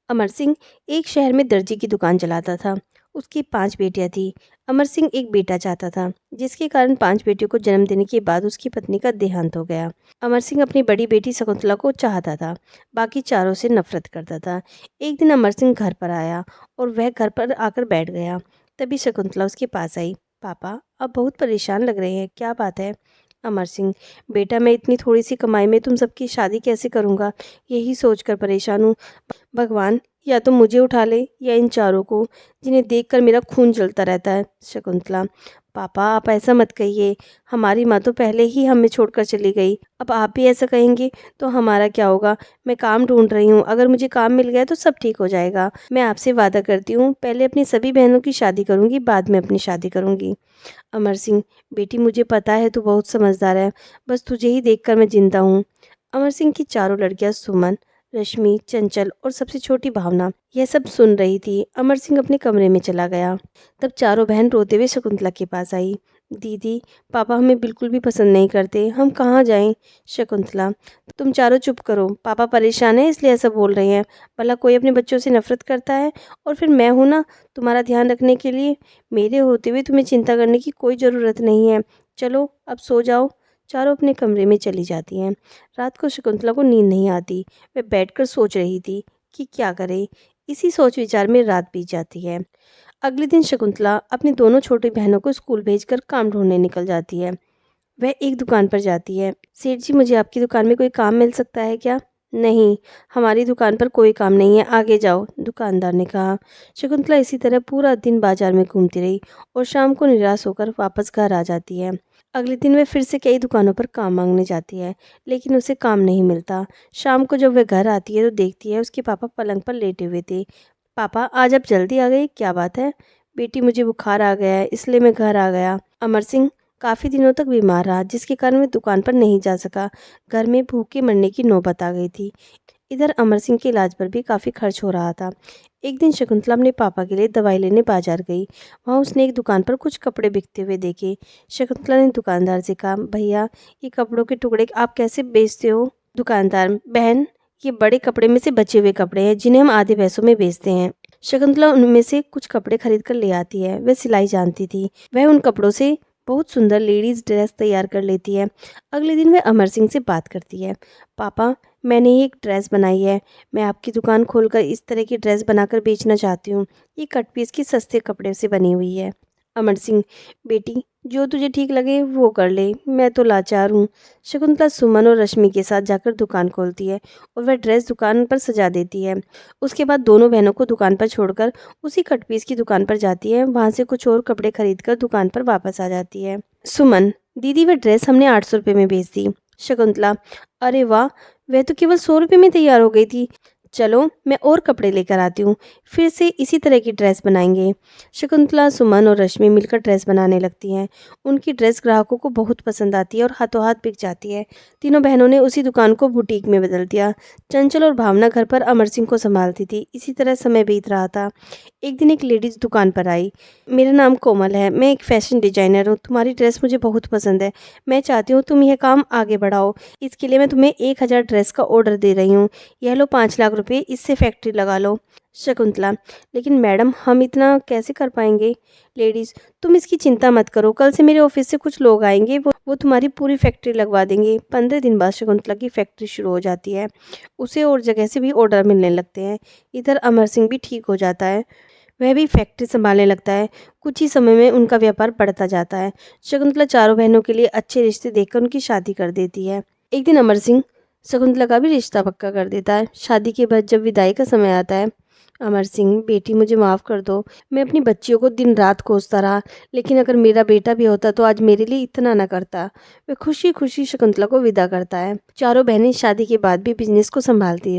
अमर सिंह एक शहर में दर्जी की दुकान चलाता था। उसकी 5 बेटियां थीं। अमर सिंह एक बेटा चाहता था, जिसके कारण 5 बेटियों को जन्म देने के बाद उसकी पत्नी का देहांत हो गया। अमर सिंह अपनी बड़ी बेटी शकुंतला को चाहता था, बाकी चारों से नफरत करता था। एक दिन अमर सिंह घर पर आया और वह घर पर आकर बैठ गया। तभी शकुंतला उसके पास आई। पापा, आप बहुत परेशान लग रहे हैं, क्या बात है? अमर सिंह: बेटा, मैं इतनी थोड़ी सी कमाई में तुम सबकी शादी कैसे करूँगा, यही सोचकर परेशान हूँ। भगवान या तो मुझे उठा ले या इन चारों को, जिन्हें देखकर मेरा खून जलता रहता है। शकुंतला: पापा, आप ऐसा मत कहिए। हमारी माँ तो पहले ही हमें छोड़कर चली गई, अब आप भी ऐसा कहेंगे तो हमारा क्या होगा? मैं काम ढूंढ रही हूँ, अगर मुझे काम मिल गया तो सब ठीक हो जाएगा। मैं आपसे वादा करती हूँ, पहले अपनी सभी बहनों की शादी करूँगी, बाद में अपनी शादी करूँगी। अमर सिंह: बेटी, मुझे पता है तू बहुत समझदार है, बस तुझे ही देखकर मैं जिंदा हूँ। अमर सिंह की चारों लड़कियां सुमन, रश्मि, चंचल और सबसे छोटी भावना यह सब सुन रही थी। अमर सिंह अपने कमरे में चला गया। तब चारों बहन रोते हुए शकुंतला के पास आई। दीदी, पापा हमें बिल्कुल भी पसंद नहीं करते, हम कहाँ जाएं? शकुंतला: तुम चारों चुप करो, पापा परेशान है इसलिए ऐसा बोल रहे हैं। भला कोई अपने बच्चों से नफरत करता है? और फिर मैं हूं ना तुम्हारा ध्यान रखने के लिए। मेरे होते हुए तुम्हें चिंता करने की कोई ज़रूरत नहीं है। चलो अब सो जाओ। चारों अपने कमरे में चली जाती हैं। रात को शकुंतला को नींद नहीं आती। वह बैठकर सोच रही थी कि क्या करे। इसी सोच विचार में रात बीत जाती है। अगले दिन शकुंतला अपनी दोनों छोटी बहनों को स्कूल भेजकर काम ढूंढने निकल जाती है। वह एक दुकान पर जाती है। सेठ जी, मुझे आपकी दुकान में कोई काम मिल सकता है क्या? नहीं, हमारी दुकान पर कोई काम नहीं है, आगे जाओ, दुकानदार ने कहा। शकुंतला इसी तरह पूरा दिन बाजार में घूमती रही और शाम को निराश होकर वापस घर आ जाती है। अगले दिन वह फिर से कई दुकानों पर काम मांगने जाती है, लेकिन उसे काम नहीं मिलता। शाम को जब वह घर आती है तो देखती है उसके पापा पलंग पर लेटे हुए थे। पापा, आज आप जल्दी आ गई, क्या बात है? बेटी, मुझे बुखार आ गया है इसलिए मैं घर आ गया। अमर सिंह काफ़ी दिनों तक बीमार रहा, जिसके कारण वह दुकान पर नहीं जा सका। घर में भूखे मरने की नौबत आ गई थी। इधर अमर सिंह के इलाज पर भी काफ़ी खर्च हो रहा था। एक दिन शकुंतला अपने पापा के लिए दवाई लेने बाजार गई। वहाँ उसने एक दुकान पर कुछ कपड़े बिकते हुए देखे। शकुंतला ने दुकानदार से कहा, भैया, ये कपड़ों के टुकड़े आप कैसे बेचते हो? दुकानदार: बहन, ये बड़े कपड़े में से बचे हुए कपड़े हैं, जिन्हें हम आधे पैसों में बेचते हैं। शकुंतला उनमें से कुछ कपड़े खरीद कर ले आती है। वह सिलाई जानती थी। वह उन कपड़ों से बहुत सुंदर लेडीज ड्रेस तैयार कर लेती है। अगले दिन वह अमर सिंह से बात करती है। पापा, मैंने ये एक ड्रेस बनाई है। मैं आपकी दुकान खोलकर इस तरह की ड्रेस बनाकर बेचना चाहती हूँ। ये कट पीस के सस्ते कपड़े से बनी हुई है। अमर सिंह: बेटी, जो तुझे ठीक लगे वो कर ले, मैं तो लाचार हूँ। शकुंतला सुमन और रश्मि के साथ जाकर दुकान खोलती है और वह ड्रेस दुकान पर सजा देती है। उसके बाद दोनों बहनों को दुकान पर छोड़कर उसी कट पीस की दुकान पर जाती है। वहाँ से कुछ और कपड़े खरीद कर दुकान पर वापस आ जाती है। सुमन: दीदी, वह ड्रेस हमने 800 रुपये में बेच दी। शकुंतला: अरे वाह, वह तो केवल 100 रुपये में तैयार हो गई थी। चलो, मैं और कपड़े लेकर आती हूँ, फिर से इसी तरह की ड्रेस बनाएंगे। शकुंतला, सुमन और रश्मि मिलकर ड्रेस बनाने लगती हैं। उनकी ड्रेस ग्राहकों को बहुत पसंद आती है और हाथों हाथ बिक जाती है। तीनों बहनों ने उसी दुकान को बुटीक में बदल दिया। चंचल और भावना घर पर अमर सिंह को संभालती थी। इसी तरह समय बीत रहा था। एक दिन एक लेडीज दुकान पर आई। मेरा नाम कोमल है, मैं एक फैशन डिजाइनर हूँ। तुम्हारी ड्रेस मुझे बहुत पसंद है। मैं चाहती हूँ तुम यह काम आगे बढ़ाओ। इसके लिए मैं तुम्हें 1000 ड्रेस का ऑर्डर दे रही हूँ। यह लो 5 लाख रुपए, इससे फैक्ट्री लगा लो। शकुंतला: लेकिन मैडम, हम इतना कैसे कर पाएंगे? लेडीज: तुम इसकी चिंता मत करो, कल से मेरे ऑफिस से कुछ लोग आएंगे, वो तुम्हारी पूरी फैक्ट्री लगवा देंगे। 15 दिन बाद शकुंतला की फैक्ट्री शुरू हो जाती है। उसे और जगह से भी ऑर्डर मिलने लगते हैं। इधर अमर सिंह भी ठीक हो जाता है। वह भी फैक्ट्री संभालने लगता है। कुछ ही समय में उनका व्यापार बढ़ता जाता है। शकुंतला चारों बहनों के लिए अच्छे रिश्ते देखकर उनकी शादी कर देती है। एक दिन अमर सिंह शकुंतला का भी रिश्ता पक्का कर देता है। शादी के बाद जब विदाई का समय आता है, अमर सिंह: बेटी, मुझे माफ़ कर दो, मैं अपनी बच्चियों को दिन रात कोसता रहा, लेकिन अगर मेरा बेटा भी होता तो आज मेरे लिए इतना न करता। वह खुशी खुशी शकुंतला को विदा करता है। चारों बहनें शादी के बाद भी बिजनेस को संभालती रहती